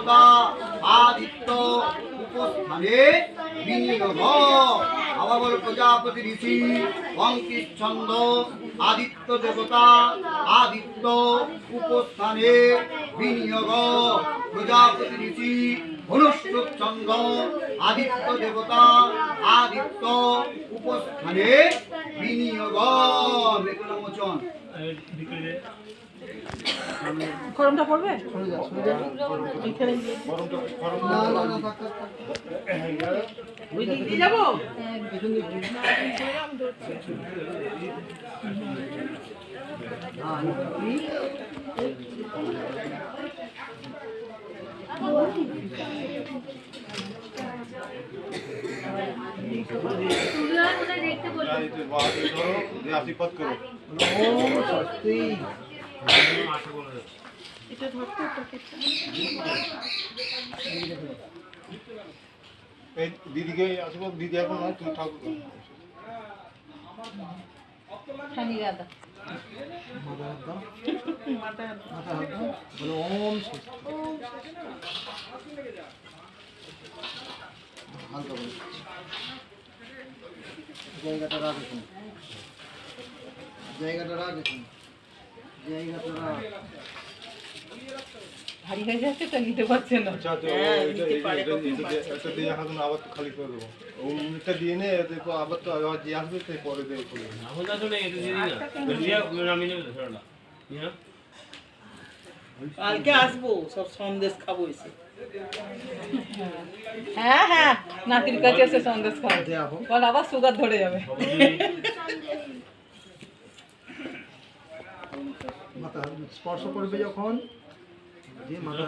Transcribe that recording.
দেবতা আদিত্য উপস্থানে বিনিয়োগ। আবার বল প্রজাপতি ঋষি অঙ্কিচ্ছন্দ আদিত্য দেবতা আদিত্য উপস্থানে বিনিয়োগ। প্রজাপতি ঋষি অনুষ্ঠুপ ছন্দ আদিত্য দেবতা আদিত্য উপস্থানে বিনিয়োগ। মোচন গরমটা পড়বে যাবো আশীর্বাদ করো। এই দিদিকে আশীর্বাদ দিদি এখন নয়, তুমি ঠাকুর ওম জায়গাটা রাখুন, জায়গাটা রাখুন, জায়গাটা রাখ। ভারী হয়ে যাচ্ছে তো নিতে পারছেন না। আচ্ছা আচ্ছা, এটা দিয়ে এখন আবার তো খালি করে দেবো। ওটা দিয়ে নে, দেখো আবার তো আবার যে আসবে সে পরে দিয়ে করে দেবো। কালকে আসবো, সব সন্দেশ খাবো এসে। হ্যাঁ হ্যাঁ, নাতির কাছে এসে সন্দেশ খাওয়া বল, আবার সুগার ধরে যাবে। মাথা স্পর্শ করবে যখন যে মাথা